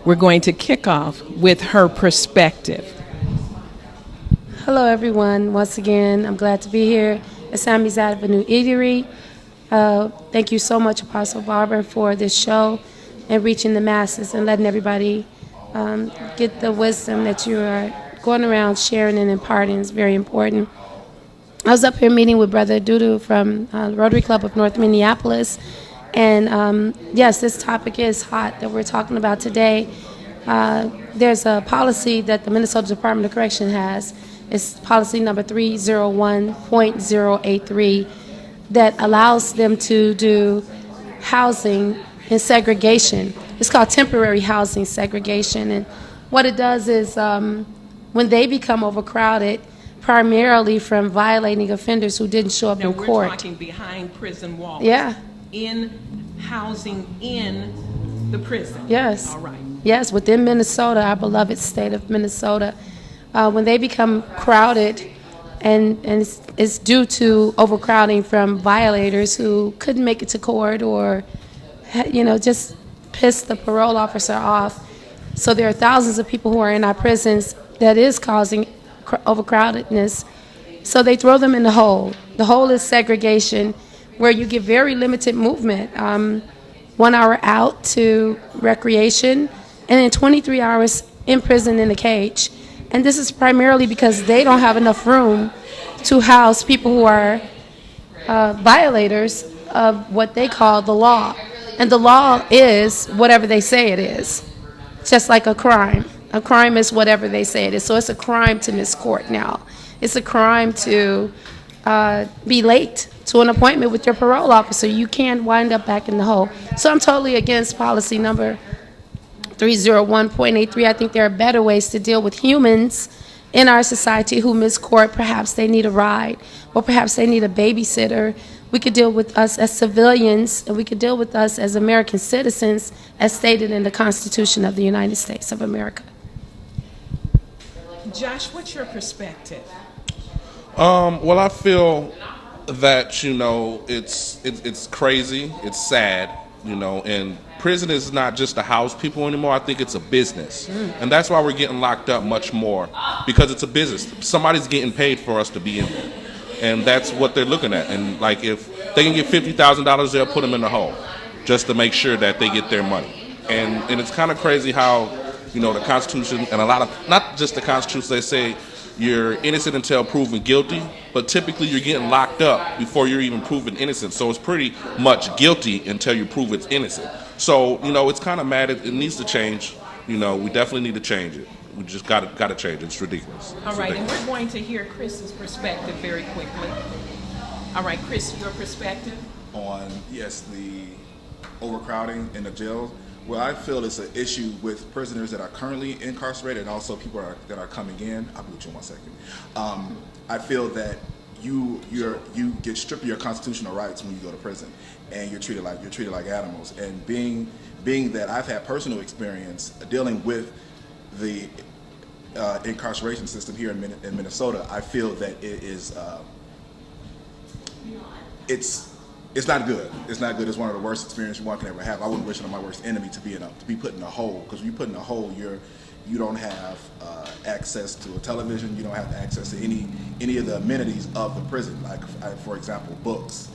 we're going to kick off with her perspective. Hello, everyone. Once again, I'm glad to be here at Sammy's Avenue Eatery. Thank you so much, Apostle Barber, for this show and reaching the masses and letting everybody get the wisdom that you are going around sharing and imparting. Is very important. I was up here meeting with Brother Dudu from Rotary Club of North Minneapolis. And yes, this topic is hot that we're talking about today. There's a policy that the Minnesota Department of Correction has. It's policy number 301.083 that allows them to do housing in segregation. It's called temporary housing segregation. And what it does is when they become overcrowded, primarily from violating offenders who didn't show up in court. Now we're talking behind prison walls. Yeah. In housing in the prison. Yes. All right. Yes, within Minnesota, our beloved state of Minnesota. When they become crowded, and it's due to overcrowding from violators who couldn't make it to court or, just pissed the parole officer off. So there are thousands of people who are in our prisons that is causing overcrowdedness. So they throw them in the hole. The hole is segregation, where you get very limited movement. 1 hour out to recreation, and then 23 hours in prison in a cage. And this is primarily because they don't have enough room to house people who are violators of what they call the law. And the law is whatever they say it is, just like a crime. A crime is whatever they say it is. So it's a crime to miss court now. It's a crime to be late to an appointment with your parole officer. You can wind up back in the hole. So I'm totally against policy number 301.83. I think there are better ways to deal with humans in our society who miss court. Perhaps they need a ride, or perhaps they need a babysitter. We could deal with us as civilians, and we could deal with us as American citizens, as stated in the Constitution of the United States of America. Josh, what's your perspective? Well, I feel that it's crazy, it's sad, and prison is not just to house people anymore. I think it's a business, and that's why we're getting locked up much more, because it's a business. Somebody's getting paid for us to be in there, and that's what they're looking at. And like, if they can get $50,000, they'll put them in the hole just to make sure that they get their money. And it's kind of crazy how the Constitution, and a lot of, not just the Constitution, they say you're innocent until proven guilty, but typically you're getting locked up before you're even proven innocent. So it's pretty much guilty until you prove it's innocent. So, it's kind of mad. It needs to change. We definitely need to change it. We just got to change it. It's ridiculous. All right, and we're going to hear Chris's perspective very quickly. All right, Chris, your perspective? On, yes, the overcrowding in the jails. Well, I feel it's an issue with prisoners that are currently incarcerated and also people that are coming in. I'll be with you in 1 second. I feel that you get stripped of your constitutional rights when you go to prison, and you're treated like animals. And being that I've had personal experience dealing with the incarceration system here in Minnesota, I feel that it is it's not good. It's not good. It's one of the worst experiences one can ever have. I wouldn't wish it on my worst enemy to be put in a hole, because when you put in a hole, you don't have access to a television. You don't have access to any of the amenities of the prison, like for example, books.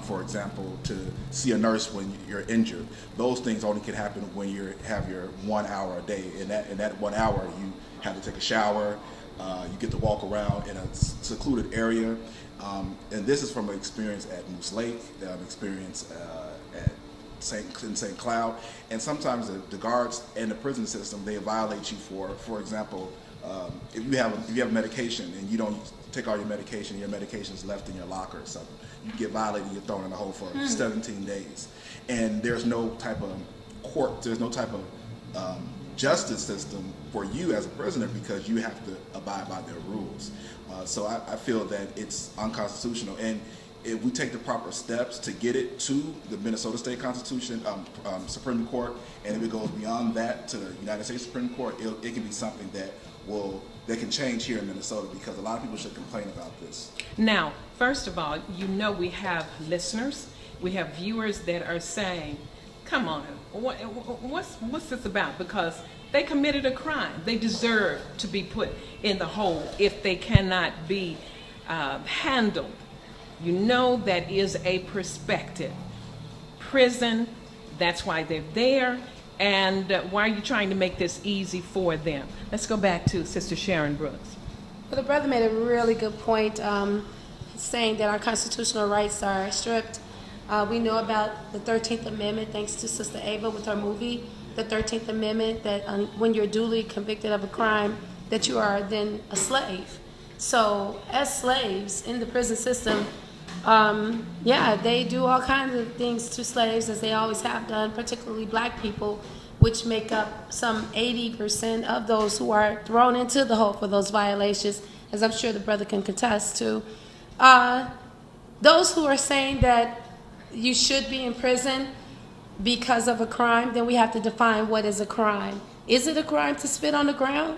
For example, to see a nurse when you're injured. Those things only can happen when you have your 1 hour a day. In that 1 hour, you have to take a shower. You get to walk around in a secluded area. And this is from an experience at Moose Lake, experience at St. Cloud. And sometimes the guards and the prison system, they violate you for example, if you have medication and you don't take all your medication's left in your locker or something, you get violated, you're thrown in the hole for 17 days. And there's no type of court, there's no type of justice system for you as a prisoner, because you have to abide by their rules. So I feel that it's unconstitutional. And if we take the proper steps to get it to the Minnesota State Constitution, Supreme Court, and if it goes beyond that to the United States Supreme Court, it can be something that can change here in Minnesota, because a lot of people should complain about this. Now, first of all, we have listeners, we have viewers that are saying, come on, what's this about? Because they committed a crime. They deserve to be put in the hole if they cannot be handled. You know, that is a perspective. Prison, that's why they're there. And why are you trying to make this easy for them? Let's go back to Sister Sharon Brooks. Well, the brother made a really good point, saying that our constitutional rights are stripped. We know about the 13th Amendment, thanks to Sister Ava with her movie, the 13th Amendment, that when you're duly convicted of a crime, that you are then a slave. So as slaves in the prison system, they do all kinds of things to slaves, as they always have done, particularly black people, which make up some 80% of those who are thrown into the hole for those violations, as I'm sure the brother can contest to. Those who are saying that you should be in prison because of a crime, then we have to define what is a crime. Is it a crime to spit on the ground?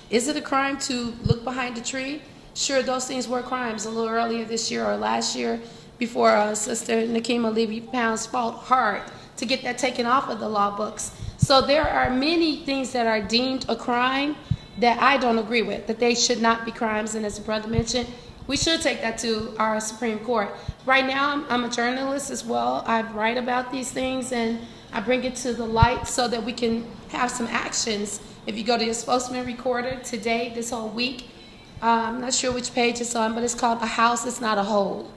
Is it a crime to look behind a tree? Sure, those things were crimes a little earlier this year or last year, before Sister Nakima Levy-Pounds fought hard to get that taken off of the law books. So there are many things that are deemed a crime that I don't agree with, that they should not be crimes. And as the brother mentioned, we should take that to our Supreme Court. Right now, I'm a journalist as well. I write about these things and I bring it to the light so that we can have some actions. If you go to your Spokesman Recorder today, this whole week, I'm not sure which page it's on, but it's called A House Is Not a Hole.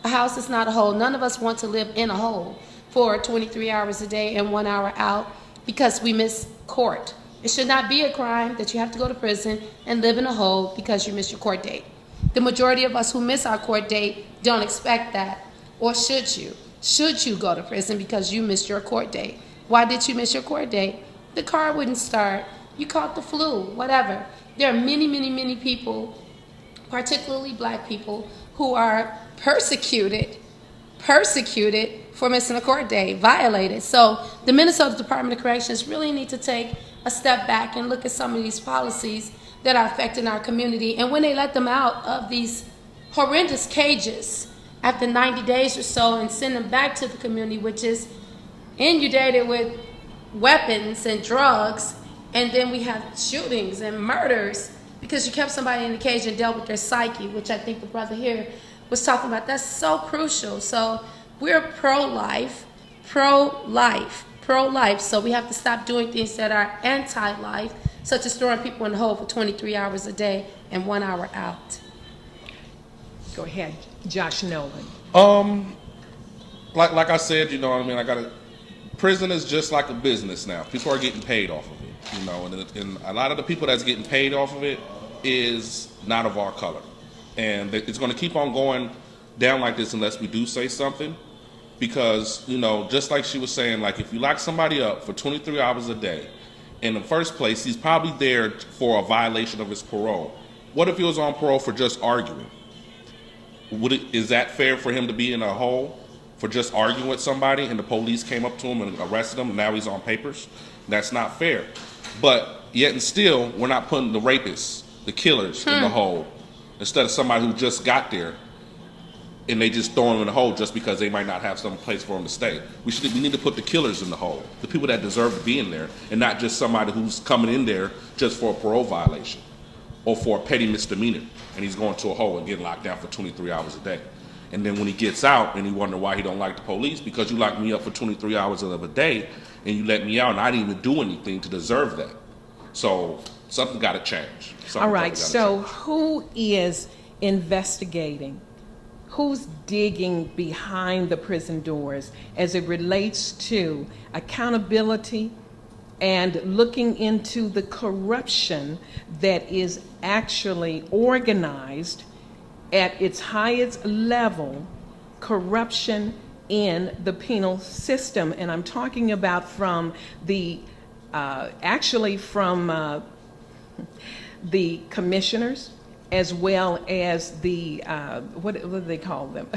A house is not a hole. None of us want to live in a hole for 23 hours a day and 1 hour out because we miss court. It should not be a crime that you have to go to prison and live in a hole because you miss your court date. The majority of us who miss our court date don't expect that. Or should you? Should you go to prison because you missed your court date? Why did you miss your court date? The car wouldn't start. You caught the flu, whatever. There are many, many, many people, particularly black people, who are persecuted for missing a court date, violated. So the Minnesota Department of Corrections really need to take a step back and look at some of these policies that are affecting our community. And when they let them out of these horrendous cages after 90 days or so and send them back to the community, which is inundated with weapons and drugs, and then we have shootings and murders because you kept somebody in the cage and dealt with their psyche, which I think the brother here was talking about. That's so crucial. So we're pro-life. So we have to stop doing things that are anti-life, such as throwing people in the hole for 23 hours a day and 1 hour out. Go ahead, Josh Nolan. Like I said, you know what I mean? Prison is just like a business now. People are getting paid off of it, you know, and a lot of the people that's getting paid off of it is not of our color. And it's going to keep on going down like this unless we do say something. Because, you know, just like she was saying, like if you lock somebody up for 23 hours a day, in the first place, he's probably there for a violation of his parole. What if he was on parole for just arguing? Is that fair for him to be in a hole for just arguing with somebody and the police came up to him and arrested him and now he's on papers? That's not fair. But yet and still, we're not putting the rapists, the killers in the hole instead of somebody who just got there and they just throw them in the hole just because they might not have some place for them to stay. We need to put the killers in the hole, the people that deserve to be in there, and not just somebody who's coming in there just for a parole violation or for a petty misdemeanor, and he's going to a hole and getting locked down for 23 hours a day. And then when he gets out and he wonder why he don't like the police, because you locked me up for 23 hours of a day and you let me out and I didn't even do anything to deserve that. So something got to change. All right, so who is investigating? Who's digging behind the prison doors as it relates to accountability and looking into the corruption that is actually organized at its highest level, corruption in the penal system? And I'm talking about from the, the commissioners, as well as the, what do they call them,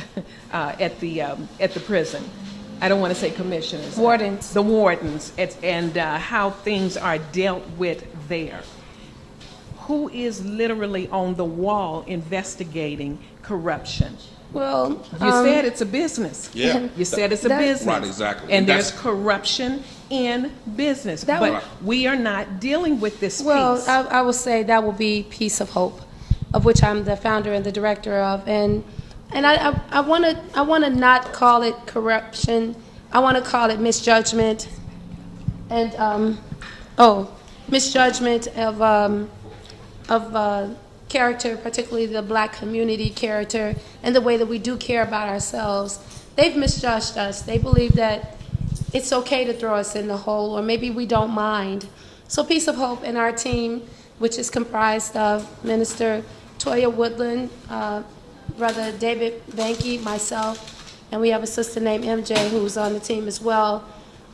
at the prison. I don't want to say commissioners. Wardens. The wardens, and how things are dealt with there. Who is literally on the wall investigating corruption? Well, you said it's a business. Yeah. You said it's a business. Right, exactly. And there's corruption in business. That But would- we are not dealing with this Well, piece. I will say that will be Piece of Hope, of which I'm the founder and the director of, and I want to not call it corruption. I want to call it misjudgment, and misjudgment of character, particularly the black community character, and the way that we do care about ourselves. They've misjudged us. They believe that it's okay to throw us in the hole, or maybe we don't mind. So Piece of Hope and our team, which is comprised of Minister Toya Woodland, Brother David Banky, myself, and we have a sister named MJ who's on the team as well.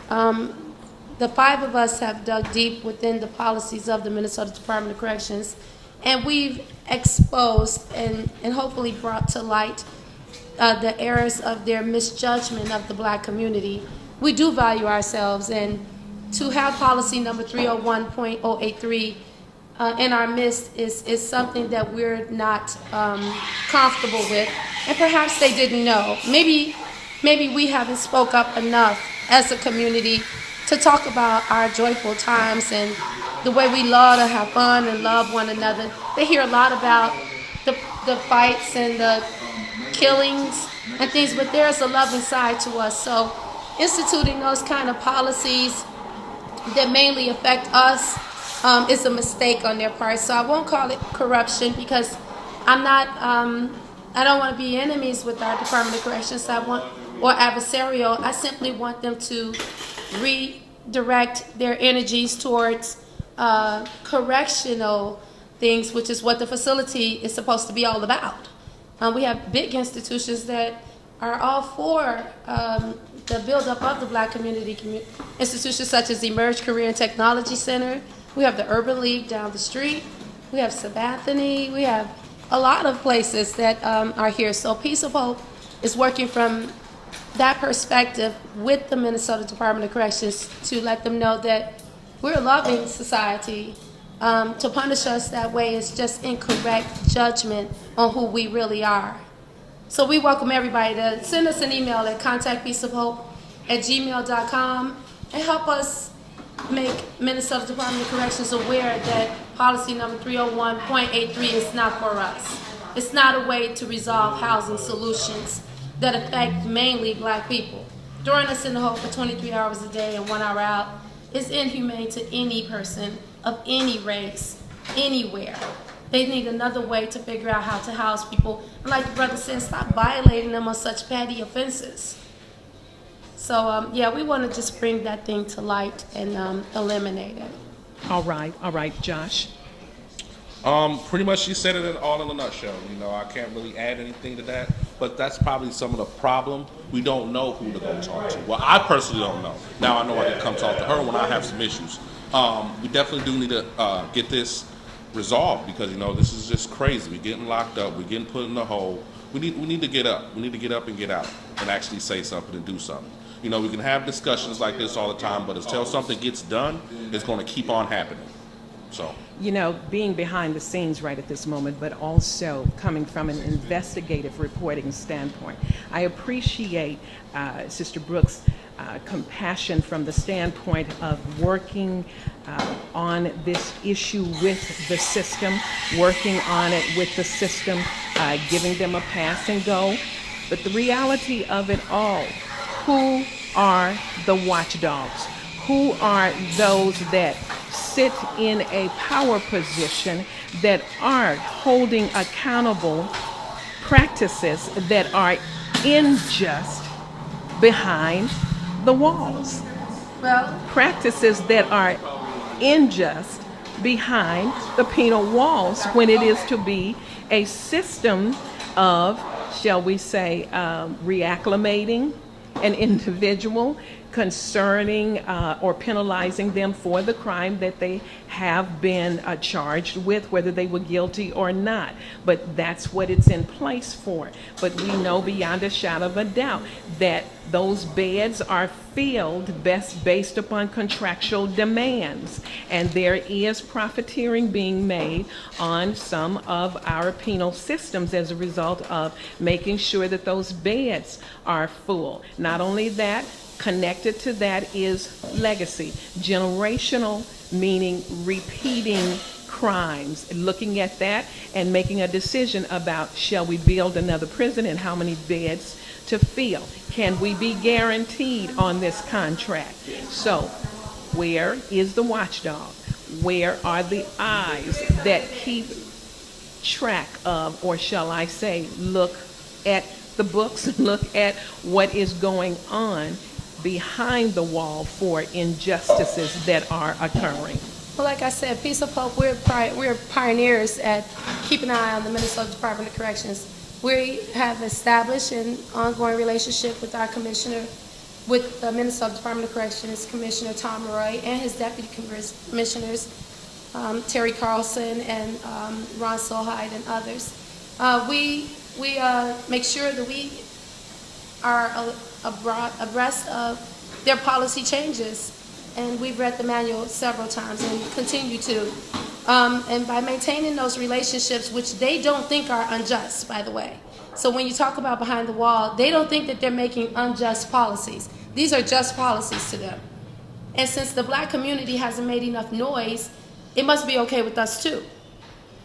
The five of us have dug deep within the policies of the Minnesota Department of Corrections, and we've exposed and hopefully brought to light the errors of their misjudgment of the black community. We do value ourselves, and to have policy number 301.083 in our midst is something that we're not comfortable with, and perhaps they didn't know. Maybe we haven't spoke up enough as a community to talk about our joyful times and the way we love to have fun and love one another. They hear a lot about the fights and the killings and things, but there's a loving side to us. So instituting those kind of policies that mainly affect us is a mistake on their part. So I won't call it corruption, because I'm not, I don't want to be enemies with our Department of Corrections. Or adversarial. I simply want them to redirect their energies towards correctional things, which is what the facility is supposed to be all about. We have big institutions that are all for the buildup of the black community, institutions such as Emerge Career and Technology Center. We have the Urban League down the street. We have Sabathany. We have a lot of places that are here. So Piece of Hope is working from that perspective with the Minnesota Department of Corrections to let them know that we're a loving society. To punish us that way is just incorrect judgment on who we really are. So we welcome everybody to send us an email at contactpieceofhope@gmail.com and help us make Minnesota Department of Corrections aware that policy number 301.83 is not for us. It's not a way to resolve housing solutions that affect mainly black people. Throwing us in the hole for 23 hours a day and 1 hour out is inhumane to any person of any race, anywhere. They need another way to figure out how to house people. And like the brother said, stop violating them on such petty offenses. So, we want to just bring that thing to light and eliminate it. All right, Josh. Pretty much she said it all in a nutshell. I can't really add anything to that, but that's probably some of the problem. We don't know who to go talk to. Well, I personally don't know. Now I know I can come talk to her when I have some issues. We definitely do need to get this resolved, because this is just crazy. We're getting locked up. We're getting put in the hole. We need to get up. We need to get up and get out and actually say something and do something. We can have discussions like this all the time, but until something gets done, it's going to keep on happening. So, being behind the scenes right at this moment, but also coming from an investigative reporting standpoint, I appreciate Sister Brooks' compassion from the standpoint of working on this issue with the system, working on it with the system, giving them a pass and go. But the reality of it all, who are the watchdogs? Who are those that sit in a power position that are holding accountable practices that are unjust behind the walls? Well, Practices that are unjust behind the penal walls, when it is to be a system of, shall we say, reacclimating an individual, concerning or penalizing them for the crime that they have been charged with, whether they were guilty or not. But that's what it's in place for. But we know beyond a shadow of a doubt that Those beds are filled best based upon contractual demands, and there is profiteering being made on some of our penal systems as a result of making sure that those beds are full. Not only that, connected to that is legacy, generational, meaning repeating crimes, looking at that and making a decision about, shall we build another prison and how many beds to fill? Can we be guaranteed on this contract? So where is the watchdog? Where are the eyes that keep track of, or shall I say, look at the books, look at what is going on behind the wall for injustices that are occurring? Well, like I said, Peace of Hope, we're pioneers at keeping an eye on the Minnesota Department of Corrections. We have established an ongoing relationship with our commissioner, with the Minnesota Department of Corrections, Commissioner Tom Roy, and his deputy commissioners, Terry Carlson and Ron Solheid and others. We make sure that we are abreast of their policy changes. And we've read the manual several times and continue to. And by maintaining those relationships, which they don't think are unjust, by the way. So when you talk about behind the wall, they don't think that they're making unjust policies. These are just policies to them. And since the black community hasn't made enough noise, it must be okay with us too.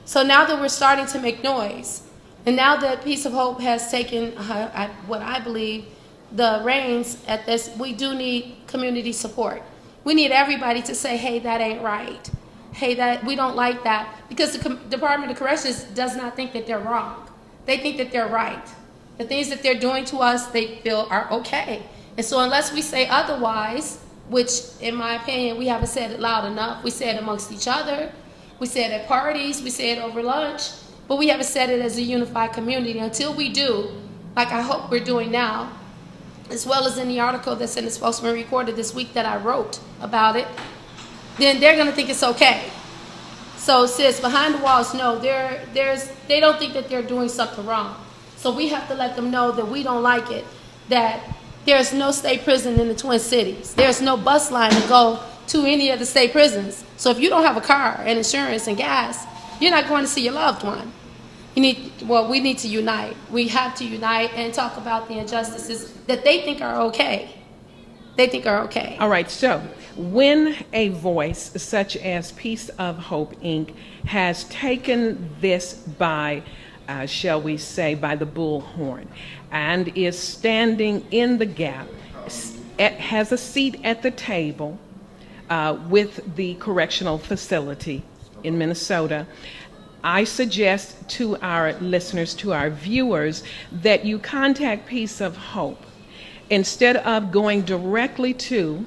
So now that we're starting to make noise, and now that Peace of Hope has taken what I believe the reins at this, we do need community support. We need everybody to say, hey, that ain't right. Hey, that we don't like that. Because the Department of Corrections does not think that they're wrong. They think that they're right. The things that they're doing to us, they feel are okay. And so unless we say otherwise, which in my opinion, we haven't said it loud enough. We say it amongst each other. We say it at parties. We say it over lunch. But we haven't said it as a unified community. Until we do, like I hope we're doing now, as well as in the article that's in the Spokesman Recorder this week that I wrote about it, then they're going to think it's okay. So sis, behind the walls, no, they don't think that they're doing something wrong. So we have to let them know that we don't like it, that there's no state prison in the Twin Cities. There's no bus line to go to any of the state prisons. So if you don't have a car and insurance and gas, you're not going to see your loved one. We need to unite. We have to unite and talk about the injustices that they think are okay. They think are okay. All right, so when a voice such as Peace of Hope, Inc. has taken this by, shall we say, by the bullhorn, and is standing in the gap, has a seat at the table with the correctional facility in Minnesota, I suggest to our listeners, to our viewers, that you contact Peace of Hope. Instead of going directly to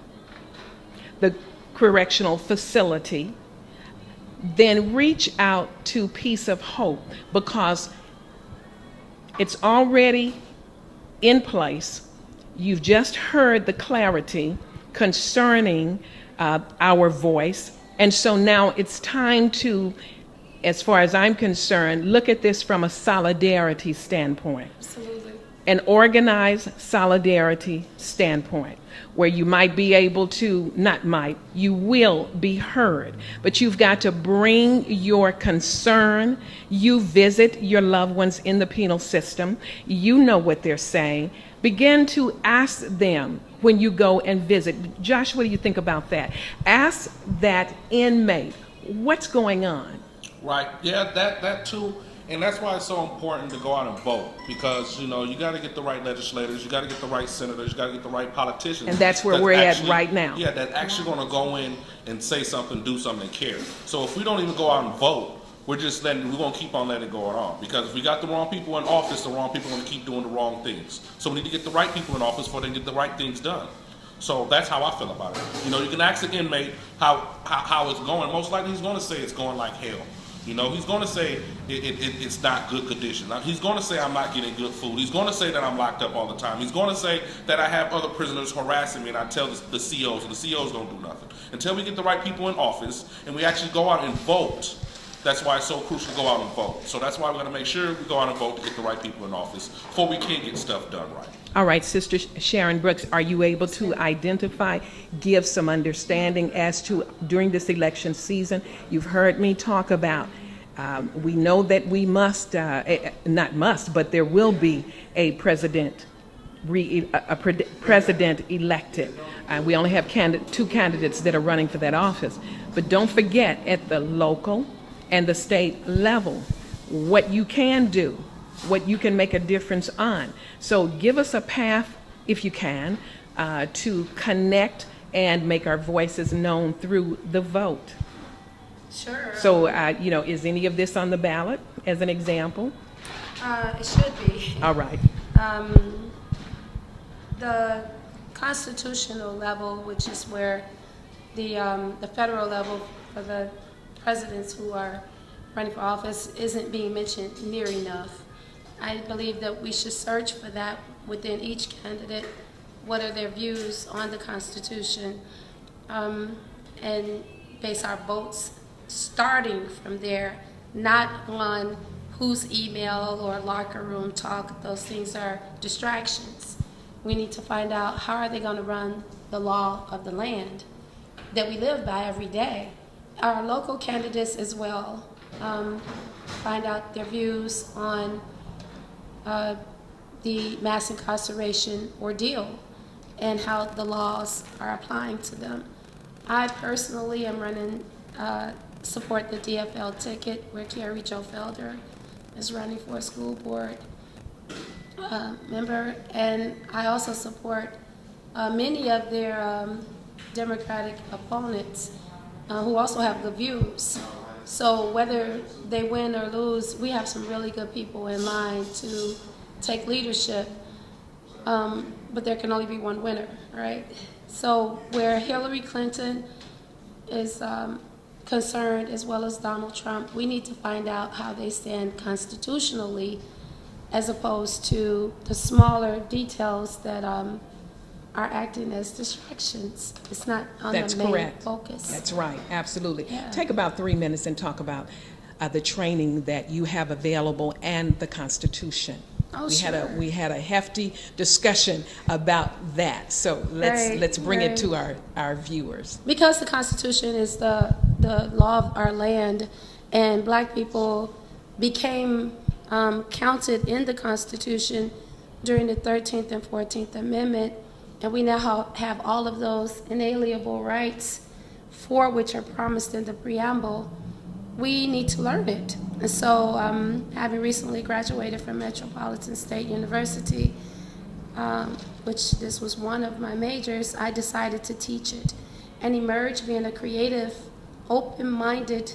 the correctional facility, then reach out to Peace of Hope, because it's already in place. You've just heard the clarity concerning our voice, and so now it's time to, as far as I'm concerned, look at this from a solidarity standpoint. Absolutely. An organized solidarity standpoint, where you might be able to, not might, you will be heard, but you've got to bring your concern. You visit your loved ones in the penal system. You know what they're saying. Begin to ask them when you go and visit. Josh, what do you think about that? Ask that inmate, what's going on? Right. Yeah, that too. And that's why it's so important to go out and vote, because, you know, you got to get the right legislators, you got to get the right senators, you got to get the right politicians. And that's where we're at right now. Yeah, that actually going to go in and say something, do something, and care. So if we don't even go out and vote, we're going to keep on letting it go on. Because if we got the wrong people in office, the wrong people are going to keep doing the wrong things. So we need to get the right people in office before they get the right things done. So that's how I feel about it. You know, you can ask the inmate how it's going. Most likely he's going to say it's going like hell. You know, he's going to say it's not good conditions. He's going to say I'm not getting good food. He's going to say that I'm locked up all the time. He's going to say that I have other prisoners harassing me, and I tell the COs, and the COs don't do nothing. Until we get the right people in office and we actually go out and vote, That's why it's so crucial to go out and vote. So that's why we're going to make sure we go out and vote to get the right people in office before we can get stuff done right. All right, Sister Sharon Brooks, are you able to identify, give some understanding as to, during this election season, you've heard me talk about, we know that we must, not must, but there will be a president elected. We only have two candidates that are running for that office. But don't forget, at the local and the state level, what you can do, what you can make a difference on. So give us a path, if you can, to connect and make our voices known through the vote. Sure. So, is any of this on the ballot, as an example? It should be. All right. The constitutional level, which is where the federal level for the presidents who are running for office isn't being mentioned near enough. I believe that we should search for that within each candidate. What are their views on the Constitution? And base our votes starting from there, not on whose email or locker room talk. Those things are distractions. We need to find out how are they going to run the law of the land that we live by every day. Our local candidates as well, find out their views on the mass incarceration ordeal and how the laws are applying to them. I personally am running, support the DFL ticket where Carrie Jo Felder is running for a school board member, and I also support many of their Democratic opponents who also have good views. So whether they win or lose, we have some really good people in line to take leadership, but there can only be one winner, right? So where Hillary Clinton is concerned, as well as Donald Trump, we need to find out how they stand constitutionally as opposed to the smaller details that are acting as distractions. It's not on That's the main correct. focus. That's right, absolutely. Yeah. Take about 3 minutes and talk about the training that you have available and the Constitution. Oh, We had a hefty discussion about that, so let's bring it to our viewers. Because the Constitution is the law of our land, and Black people became counted in the Constitution during the 13th and 14th Amendment, and we now have all of those inalienable rights for which are promised in the preamble. We need to learn it. And so, having recently graduated from Metropolitan State University, which this was one of my majors, I decided to teach it and emerge being a creative, open-minded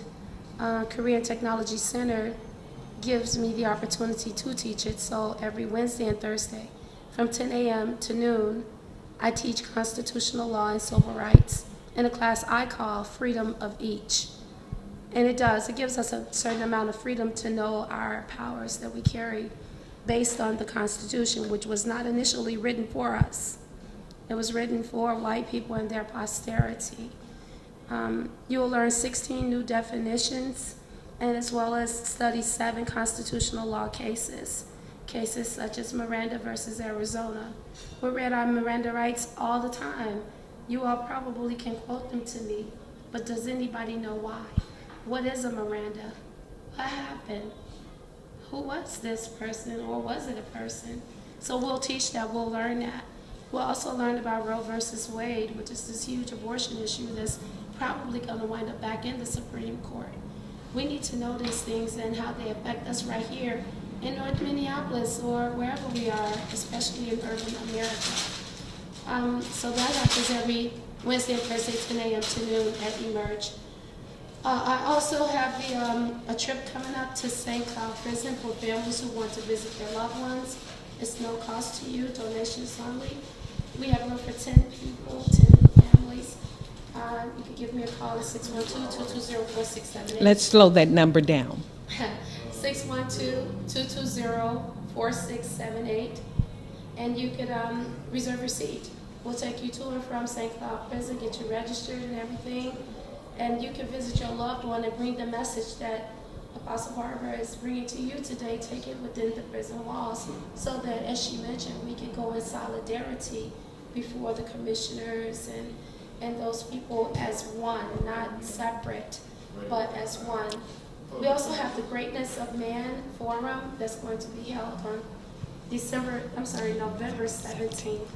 career and technology center gives me the opportunity to teach it. So every Wednesday and Thursday from 10 a.m. to noon, I teach constitutional law and civil rights in a class I call Freedom of Each. And it gives us a certain amount of freedom to know our powers that we carry based on the Constitution, which was not initially written for us. It was written for white people and their posterity. You will learn 16 new definitions, and as well as study 7 constitutional law cases such as Miranda versus Arizona. We read our Miranda rights all the time. You all probably can quote them to me, but does anybody know why? What is a Miranda? What happened? Who was this person, or was it a person? So we'll teach that, we'll learn that. We'll also learn about Roe versus Wade, which is this huge abortion issue that's probably going to wind up back in the Supreme Court. We need to know these things and how they affect us right here in North Minneapolis or wherever we are, especially in urban America. So that happens every Wednesday and Thursday, 10 a.m. to noon at Emerge. I also have a trip coming up to St. Cloud Prison for families who want to visit their loved ones. It's no cost to you, donations only. We have room for 10 people, 10 families. You can give me a call at 612-220-4678. Let's slow that number down. 612-220-4678. And you could reserve your seat. We'll take you to and from St. Cloud Prison, get you registered and everything. And you can visit your loved one and bring the message that Apostle Barber is bringing to you today, take it within the prison walls, so that, as she mentioned, we can go in solidarity before the commissioners and those people as one, not separate, but as one. We also have the Greatness of Man Forum that's going to be held on November 17th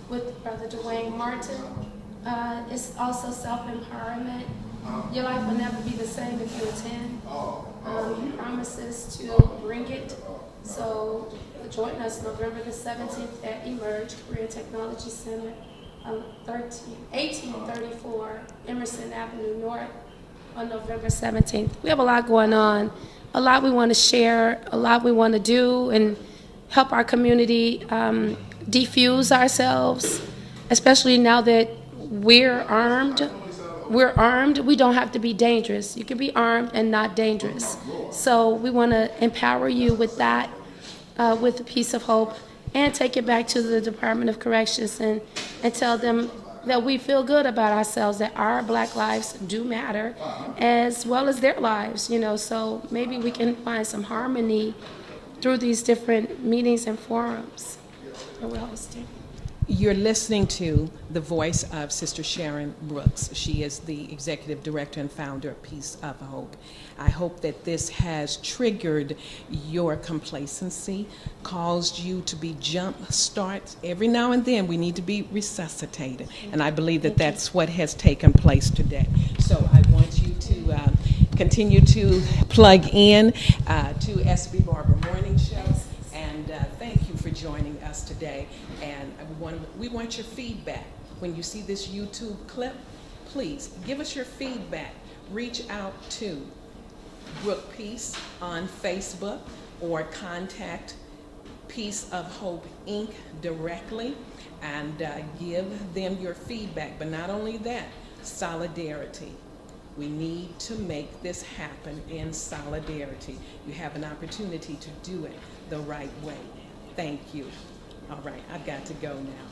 with Brother Dwayne Martin. It's also self-empowerment. Your life will never be the same if you attend. He promises to bring it. So join us November the 17th at Emerge Career Technology Center, 1834 Emerson Avenue North on November 17th. We have a lot going on, a lot we want to share, a lot we want to do, and help our community defuse ourselves, especially now that we're armed. We're armed. We don't have to be dangerous. You can be armed and not dangerous. So we want to empower you with that, with the Piece of Hope, and take it back to the Department of Corrections and tell them that we feel good about ourselves, that our Black lives do matter, as well as their lives. So maybe we can find some harmony through these different meetings and forums that we're hosting. You're listening to the voice of Sister Sharon Brooks. She is the executive director and founder of Piece of Hope. I hope that this has triggered your complacency, caused you to be jump starts. Every now and then we need to be resuscitated, and I believe that that's what has taken place today. So I want you to continue to plug in to SB Barber Morning Show, and thank you for joining us today. And we want your feedback. When you see this YouTube clip, please give us your feedback. Reach out to Brooke Peace on Facebook or contact Piece of Hope Inc. directly and give them your feedback. But not only that, solidarity. We need to make this happen in solidarity. You have an opportunity to do it the right way. Thank you. All right, I've got to go now.